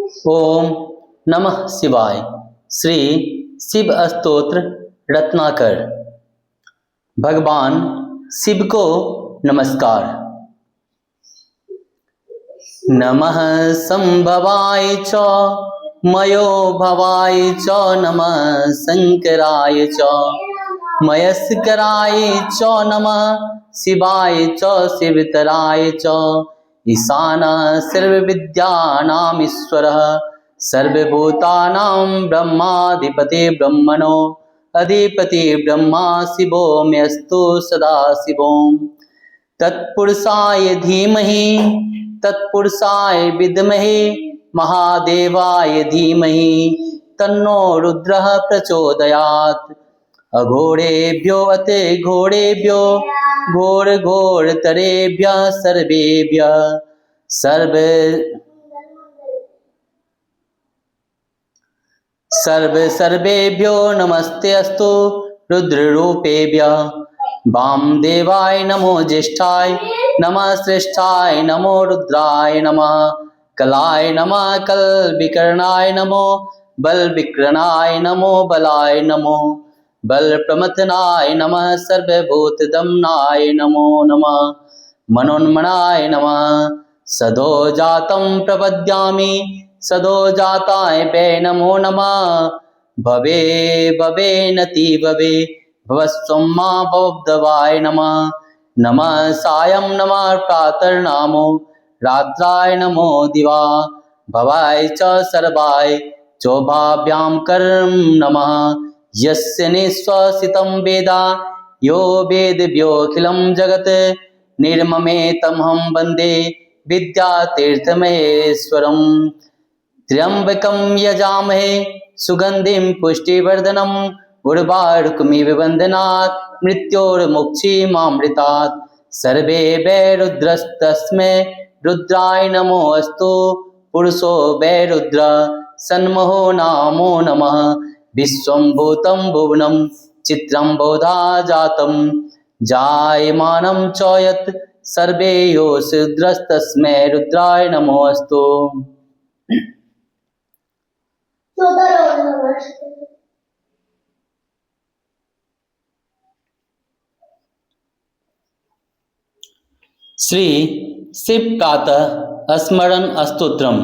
ओम नमः शिवाय। श्री शिव स्तोत्र रत्नाकर। भगवान शिव को नमस्कार। नमः संभवाय च मयो भवाय च नमः शंकराय च मयस्कराय च नमः शिवाय च शिवतराय च ईशानः सर्वविद्यानां ईश्वरः सर्वभूतानां ब्रह्माधिपति ब्रह्मणो अधिपति ब्रह्मा शिवो मेऽस्तु सदा शिवों। तत्पुरुषाय धीमहि तत्पुरुषाय विद्महे महादेवाय धीमहि तन्नो रुद्रः प्रचोदयात्। अघोरेभ्यो अते घोरेभ्यो घोरघोरतरेभ्यः सर्वेभ्यः सर्वेभ्यो नमस्ते अस्तु रुद्ररूपेभ्यः। वामदेवाय नमो ज्येष्ठाय नमः श्रेष्ठाय नमो रुद्राय नमः कलाय नमः कलविकरणाय नमो बलविकरणाय नमो बलाय नमो बलप्रमथनाय नमः सर्वभूतदमनाय नमो नमः मनोन्मनाय नमः। सदोजातं प्रपद्यामि सदोजाताय वै नमो नमः। भवे भवे नति भवे भवस्वम्मा भवद्भवाय नमः। नमः सायं नमः प्रातर्नामो रात्राय नमो दिवा भवाय च सर्वाय चोभाभ्यां कर्म नमः। यस्य निःश्वासितं वेदा यो वेदव्योऽखिलं जगत् निर्ममे तमहं वन्दे विद्यातीर्थमहेश्वरम्। त्र्यम्बकं यजामहे सुगन्धिं पुष्टिवर्धनम् उर्वारुकमिव बन्धनात् मृत्योर्मुक्षीमामृतात्। सर्वे वै रुद्रस्तस्मै रुद्राय नमो अस्तु पुरुषो वै रुद्र सन्महो नामो नमः। विश्वं भूतं भुवनं चित्रं बहुधा जातं जायमानं च यत् सर्वे यो रुद्रस्तस्मै रुद्राय नमो अस्तु। श्री शिव प्रातः स्मरण स्तोत्रम।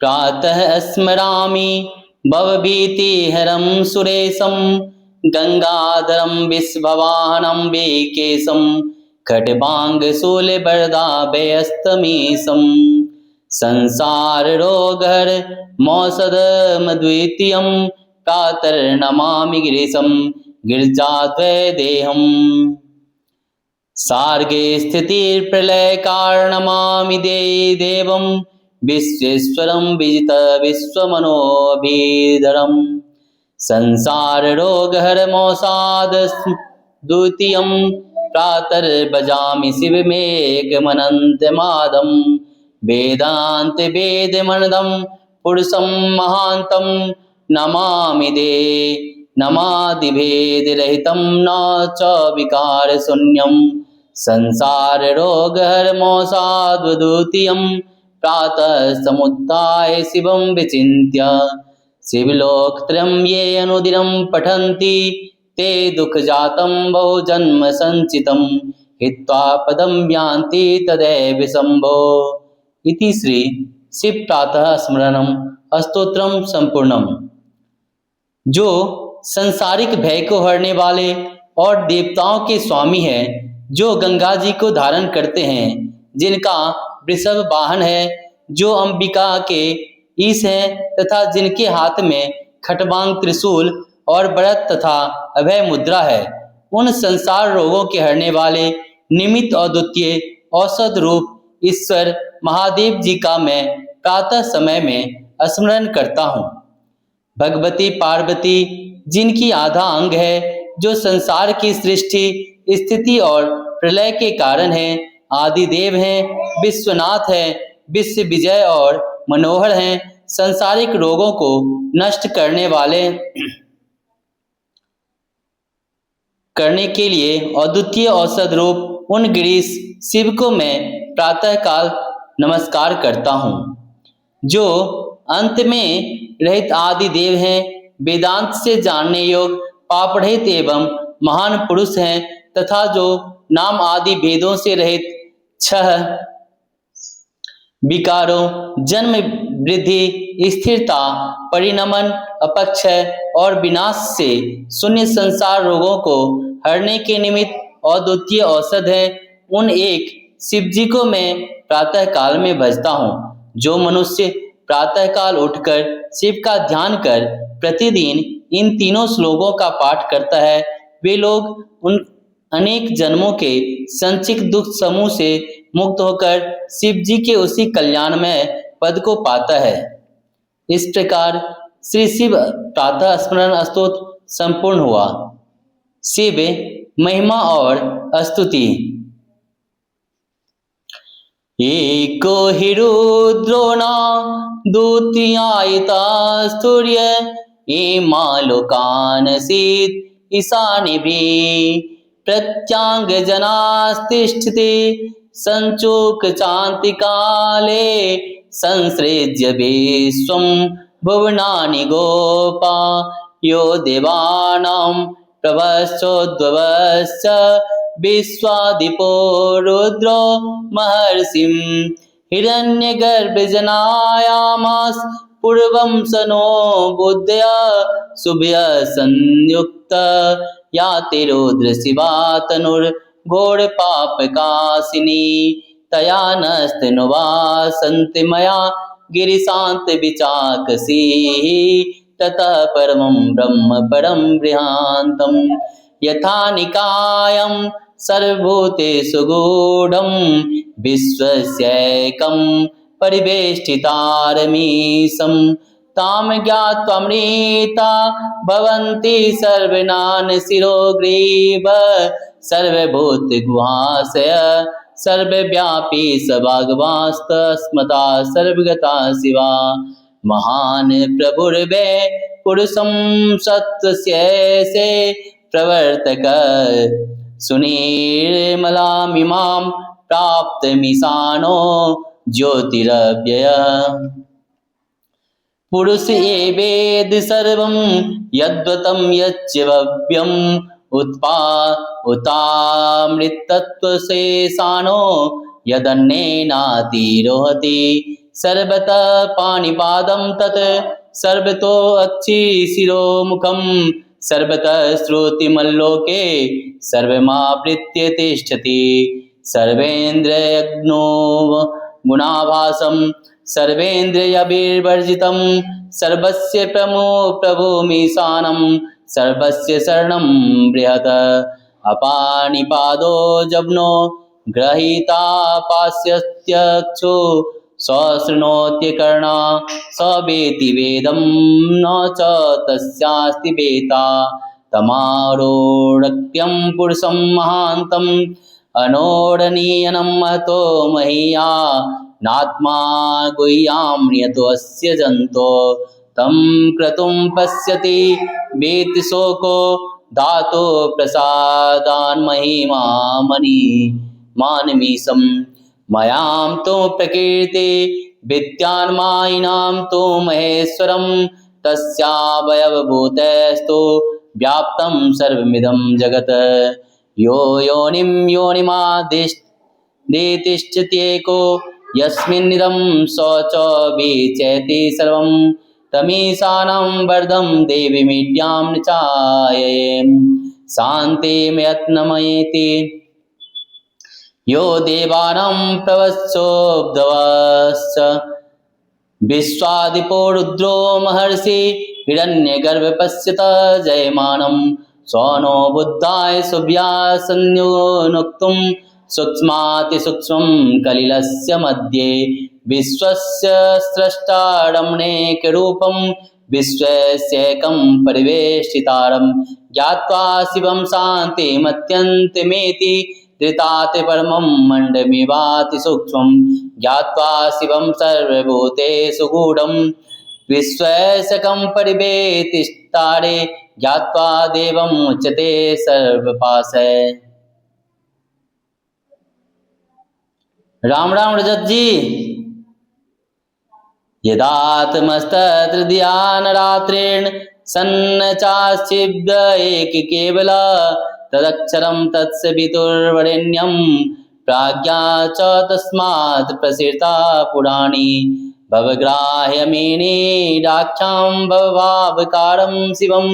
प्रातः स्मरामि भवभीतिहरं सुरेशं गंगाधरं विश्ववाहनं वेकेशं खड्वांगशूलवरदाभयस्तमीशं संसाररोगहर मौषधमद्वितीयं प्रातर्नमामि गिरीशं गिरिजाद्वैदेहम्। सार्गे स्थितिर्प्रलयकारणमामि देवं विश्वेश्वरं विजित विश्वमनोभिधरं संसाररोगहरमौषाद द्वितीयं प्रातर्भजामि शिवमेकमनन्तमाद्यं वेदान्तवेदमनदं पुरुषं महान्तं नमामि नमादिभेदरहितं न च विकारशून्यं संसाररोगहरमौषाद्वितीयं प्रातः समुत्थाय शिवं विचिन्त्य शिवलोकत्रयं ये अनुदिनं पठन्ति ते दुःखजातं बहुजन्म संचितं हित्वा पदं यान्ति तदैव शम्भो। इति श्री शिव प्रातः स्मरणं स्तोत्रम संपूर्णम। जो संसारिक भय को हरने वाले और देवताओं के स्वामी हैं, जो गंगा जी को धारण करते हैं, जिनका वृषभ वाहन है, जो अंबिका के ईश हैं तथा जिनके हाथ में खट्वांग त्रिशूल और व्रत तथा अभय मुद्रा है, उन संसार रोगों के हरने वाले निमित्त और द्वितीय औषध रूप ईश्वर महादेव जी का मैं प्रातः समय में स्मरण करता हूँ। भगवती पार्वती जिनकी आधा अंग है, जो संसार की सृष्टि स्थिति और प्रलय के कारण है, आदिदेव हैं, विश्वनाथ हैं, विश्व विजय और मनोहर हैं, संसारिक रोगों को नष्ट करने के लिए अद्वितीय औषध रूप उन गिरीश शिव को मैं प्रातः काल नमस्कार करता हूँ। जो अंत में रहित आदि देव हैं, वेदांत से जानने योग्य पाप रहित एवं महान पुरुष हैं तथा जो नाम आदि भेदों से रहित छह विकारों जन्म वृद्धि स्थिरता परिणमन अपक्षय और विनाश से शून्य संसार रोगों को हरने के निमित्त अद्वितीय औषध है, उन एक शिव जी को मैं प्रातः काल में भजता हूँ। जो मनुष्य प्रातः काल उठकर शिव का ध्यान कर प्रतिदिन इन तीनों श्लोकों का पाठ करता है, वे लोग उन अनेक जन्मों के संचित दुख समूह से मुक्त होकर शिव जी के उसी कल्याणमय पद को पाता है। इस प्रकार श्री शिव प्रातः स्मरण स्तोत्र संपूर्ण हुआ। शिव महिमा और स्तुति। एको हि रुद्रो न द्वितीयायता स्तूर्य इमालोकानसीत् ईशानिभिः प्रत्यांग जनास्तिष्ठति संचूक चान्ति काले संसृज्य विश्वं भुवनानि गोपा यो देवानां प्रभश्चोद्भवश्च विश्वादिपो रुद्रो महर्षिं हिरण्यगर्भजनायामास पूर्वं सनो बुद्धया शुभ्य संयुक्त याति रुद्र शिवा तनुर्घोर पापकाशिनी तया नस्तनुवासन्ति मया गिरिशान्त विचाकसी ततः परमं ब्रह्म परं बृहान्तं यथा निकायं सर्वभूतेषु गूढं विश्वस्यैकं परिवेष्टितारमीशं ताम ज्ञात्वामृता भवन्ति सर्वनान् शिरोग्रीव सर्वभूतगुहाशय सर्वव्यापी सभागवास्तस्मता सर्वगता शिवा महान प्रभुर्वै पुरुषं सत्स्यैसे प्रवर्तक सुनिर्मलामिमां प्राप्तमीशानो ज्योतिरव्यय पुरुष ये वेद सर्वं यद्वतं यच्च भव्यम् उतामृतत्वशेषाणो यदन्येनातिरोहति सर्वतः पाणिपादं तत् सर्वतो अक्षिशिरोमुखं सर्वतः श्रुतिमल्लोके सर्वमावृत्य तिष्ठति सर्वेन्द्रियज्ञो गुणाभासं सर्वेन्द्रियविवर्जितं सर्वस्य प्रभुमीशानं सर्वस्य शरणं बृहत् अपानिपादो जब्नो गृहीता पास्यत्यक्षो सशृणोत्यकर्णा स वेति वेदं न च तस्यास्ति वेता तमारोढक्यं पुरुषं महान्तम् अनोरणीयनं महतो महीया नात्मा गुह्यां नियतोऽस्य जन्तो तं क्रतुं पश्यति वेति शोको धातो प्रसादान् महिमामणि मानमीशं मयां तो प्रकृति विद्यान्मायिनां तो महेश्वरं तस्यावयवभूतस्तु व्याप्तं सर्वमिदं जगत् यो योनिं योनिमादिष्टिष्ठत्येको यस्मिन्निदं स च विचेति सर्वं तमीशानं वरदं देवीमीड्यां निचाययेम शान्तिमयत्नमयेति यो देवानां प्रवत्सोऽब्धवश्च विश्वादिपो रुद्रो महर्षि हिरण्यगर्भ पश्यत जयमानं सोनो बुद्धाय शुभ्या संयुक्तुं सूक्ष्मातिसूक्ष्मं कलिलस्य मध्ये विश्वस्य स्रष्टारमणेकरूपं विश्वस्यैकं परिवेष्टितारं ज्ञात्वा शिवं शान्तिमत्यन्तमेति धृताति परमं मण्डमिवाति सूक्ष्मं ज्ञात्वा शिवं सर्वभूतेषु गूढं विश्वैकं परिवेष्टितारे ज्ञात्वा देवं उच्यते सर्वपाशय। राम राम रजत जी। यदात्मस्तत्र ध्यानरात्रेण सन्नचाच्छिब्द एक केवल तदक्षरं तत्सवितुर्वरेण्यं प्राज्ञा च तस्मात् प्रसृता पुराणी भवग्राह्यमेनेडाख्यां भवभावकारं शिवं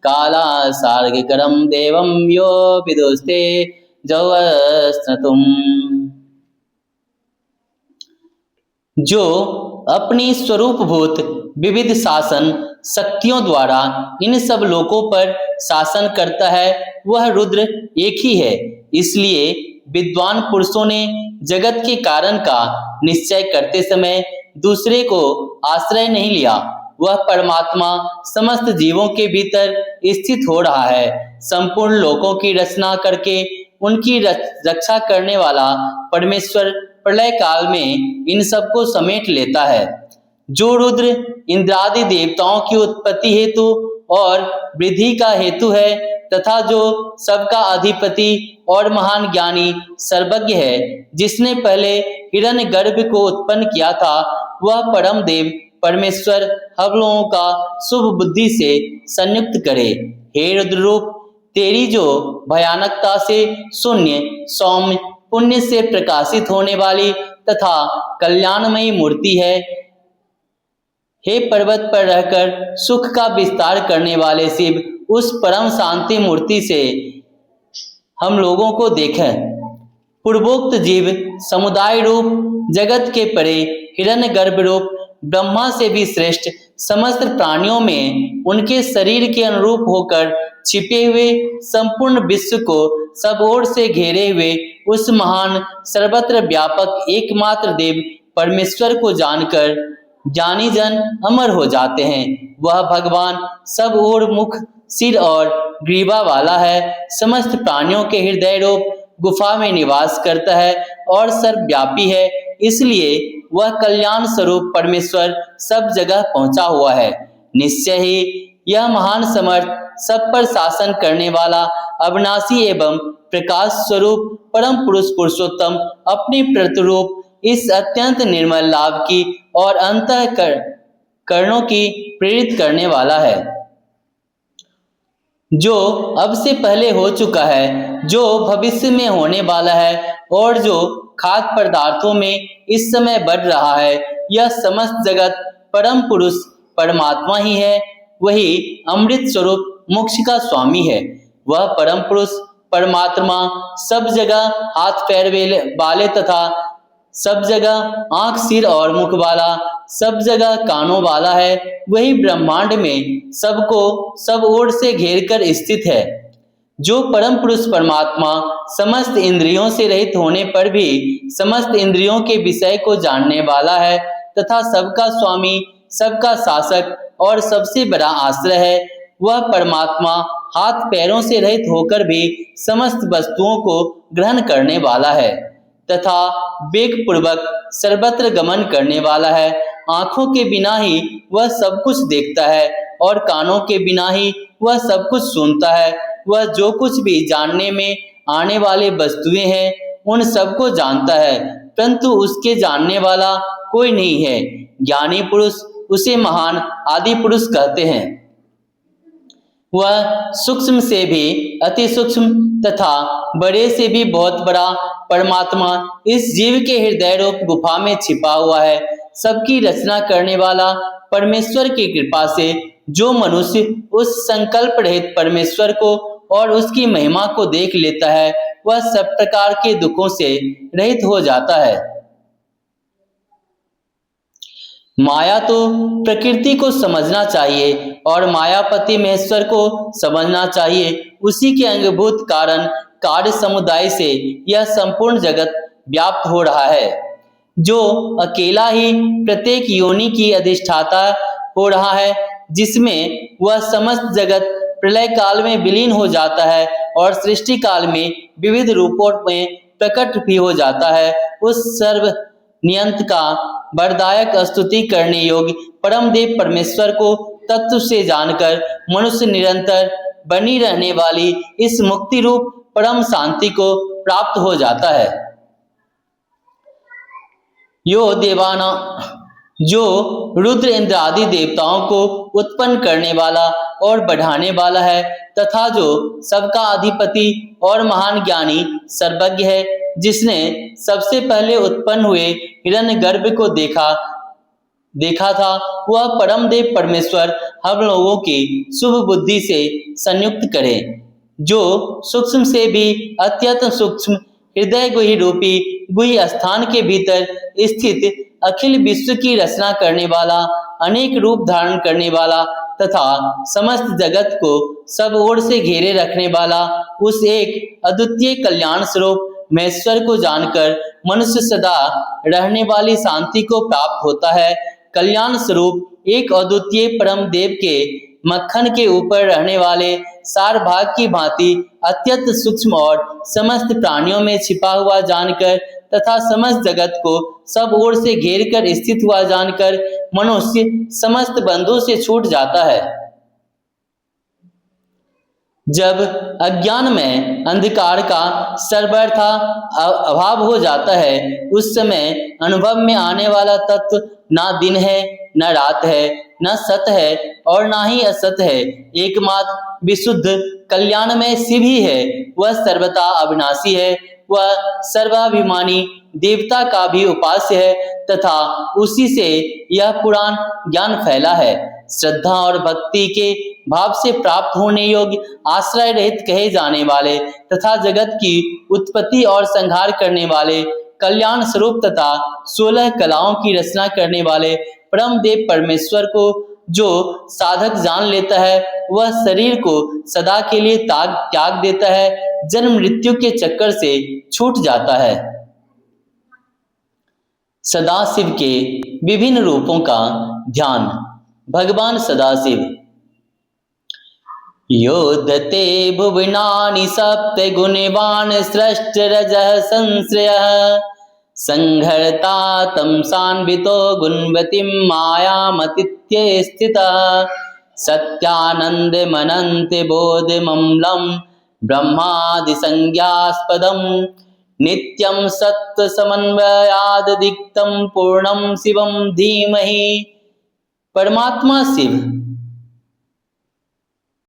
कालासार्गिकरं देवं यो विदुस्ते जवस्त्रतुम्। जो अपनी स्वरूपभूत विविध शासन शक्तियों द्वारा इन सब लोकों पर शासन करता है, वह रुद्र एक ही है। इसलिए विद्वान पुरुषों ने जगत के कारण का निश्चय करते समय दूसरे को आश्रय नहीं लिया। वह परमात्मा समस्त जीवों के भीतर स्थित हो रहा है। संपूर्ण लोकों की रचना करके उनकी रक्षा करने वाला परमेश्वर प्रलय काल में इन सबको समेट लेता है। जो रुद्र इंद्रादि देवताओं की उत्पत्ति हेतु और वृद्धि का हेतु है तथा जो सबका अधिपति और महान ज्ञानी सर्वज्ञ है, जिसने पहले हिरण्यगर्भ को उत्पन्न किया था, वह परम देव परमेश्वर हम लोगों का शुभ बुद्धि से संयुक्त करे। हे रुद्र रूप, तेरी जो भयानकता से शून्य सौम्य पुण्य से प्रकाशित होने वाली तथा कल्याणमयी मूर्ति है, हे पर्वत पर रहकर सुख का विस्तार करने वाले शिव, उस परम शांति मूर्ति से हम लोगों को देखें। पूर्वोक्त जीव समुदाय रूप जगत के परे हिरण्यगर्भ रूप ब्रह्मा से भी श्रेष्ठ समस्त प्राणियों में उनके शरीर के अनुरूप होकर छिपे हुए संपूर्ण विश्व को सब ओर से घेरे हुए उस महान सर्वत्र व्यापक एकमात्र देव परमेश्वर को जानकर ज्ञानी जन अमर हो जाते हैं। वह भगवान सब ओर मुख सिर और ग्रीवा वाला है, समस्त प्राणियों के हृदय रूप गुफा में निवास करता है और सर्वव्यापी है। इसलिए वह कल्याण स्वरूप परमेश्वर सब जगह पहुंचा हुआ है। निश्चय ही यह महान समर्थ सब पर शासन करने वाला अविनाशी एवं प्रकाश स्वरूप परम पुरुष पुरुषोत्तम अपने प्रतिरूप इस अत्यंत निर्मल लाभ की और अंतःकरणों की प्रेरित करने वाला है, जो अब से पहले हो चुका है, जो भविष्य में होने वाला है और जो खाद्य पदार्थों में इस समय बढ़ रहा है। यह समस्त जगत परम पुरुष परमात्मा ही है। वही अमृत स्वरूप मोक्ष का स्वामी है। वह परम पुरुष परमात्मा सब जगह हाथ पैर वाले तथा सब जगह आंख सिर और मुख वाला, सब जगह कानों वाला है। वही ब्रह्मांड में सबको सब ओर से घेर कर स्थित है। जो परम पुरुष परमात्मा समस्त इंद्रियों से रहित होने पर भी समस्त इंद्रियों के विषय को जानने वाला है तथा सबका स्वामी, सबका शासक और सबसे बड़ा आश्रय है। वह परमात्मा हाथ पैरों से रहित होकर भी समस्त वस्तुओं को ग्रहण करने वाला है तथा वेग पूर्वक सर्वत्र गमन करने वाला है। आंखों के बिना ही वह सब कुछ देखता है और कानों के बिना ही वह सब कुछ सुनता है। वह जो कुछ भी जानने में आने वाले वस्तुएं हैं उन सबको जानता है, परंतु उसके जानने वाला कोई नहीं है। ज्ञानी पुरुष उसे महान आदि पुरुष कहते हैं। वह सूक्ष्म से भी अति सूक्ष्म तथा बड़े से भी बहुत बड़ा परमात्मा इस जीव के हृदय रूप गुफा में छिपा हुआ है। सबकी रचना करने वाला परमेश्वर की कृपा से जो मनुष्य उस संकल्प रहित परमेश्वर को और उसकी महिमा को देख लेता है, वह सब प्रकार के दुखों से रहित हो जाता है। माया तो प्रकृति को समझना चाहिए और मायापति महेश्वर को समझना चाहिए। उसी के अंगभूत कारण कार्य समुदाय से यह संपूर्ण जगत व्याप्त हो रहा है। जो अकेला ही प्रत्येक योनि की अधिष्ठाता हो रहा है, जिसमें वह समस्त जगत प्रलय काल में विलीन हो जाता है और सृष्टि काल में विविध रूपों में प्रकट भी हो जाता है। उस सर्व नियंत का वरदायक स्तुति करने योग्य परम देव परमेश्वर को तत्व से जानकर मनुष्य निरंतर बनी रहने वाली इस मुक्ति रूप परम शांति को प्राप्त हो जाता है। जो रुद्र इंद्र आदि देवताओं को उत्पन्न करने वाला और बढ़ाने वाला है तथा जो सबका अधिपति और महान ज्ञानी सर्वज्ञ है, जिसने सबसे पहले उत्पन्न हुए हिरण्यगर्भ को देखा था, वह परम देव परमेश्वर हम लोगों की शुभ बुद्धि से संयुक्त करे, जो सूक्ष्म से भी अत्यंत सूक्ष्म हृदय गुहि रूपी गुहि स्थान के भीतर स्थित अखिल विश्व की रचना करने वाला, अनेक रूप धारण करने वाला तथा समस्त जगत को सब ओर से घेरे रखने वाला उस एक अद्वितीय कल्याण स्वरूप महेश्वर को जानकर मनुष्य सदा रहने वाली शांति को प्राप्त होता है। कल्याण स्वरूप एक अद्वितीय परम देव के मक्खन के ऊपर रहने वाले सार भाग की भांति अत्यंत सूक्ष्म और समस्त प्राणियों में छिपा हुआ जानकर तथा समस्त जगत को सब ओर से घेर कर स्थित हुआ जानकर मनुष्य समस्त बंधों से छूट जाता है। जब अज्ञान में अंधकार का सर्वथा अभाव हो जाता है, उस समय अनुभव में आने वाला तत्व ना दिन है, न रात है, न सत है और ना ही असत है, एकमात्र विशुद्ध कल्याणमय शिव ही है। वह सर्वथा अविनाशी है, वह सर्वाभिमानी देवता का भी उपास्य है तथा उसी से यह पुराण ज्ञान फैला है। श्रद्धा और भक्ति के भाव से प्राप्त होने योग्य आश्रय रहित कहे जाने वाले तथा जगत की उत्पत्ति और संहार करने वाले कल्याण स्वरूप तथा 16 कलाओं की रचना करने वाले परम देव परमेश्वर को जो साधक जान लेता है, वह शरीर को सदा के लिए त्याग देता है, जन्म मृत्यु के चक्कर से छूट जाता है। सदाशिव के विभिन्न रूपों का ध्यान। भगवान सदाशिव योद्धते भुवनानि सप्त गुणवान् सृष्ट रजः संश्रयः संहर्ता तमसान्वितो गुणवतीं मायामतीत्ये स्थितः सत्यानन्दमनन्त बोधममलं ब्रह्मादि संज्ञास्पदं नित्यं सत्व समन्वयाद दिक्तं पूर्णं शिवं धीमहि। परमात्मा शिव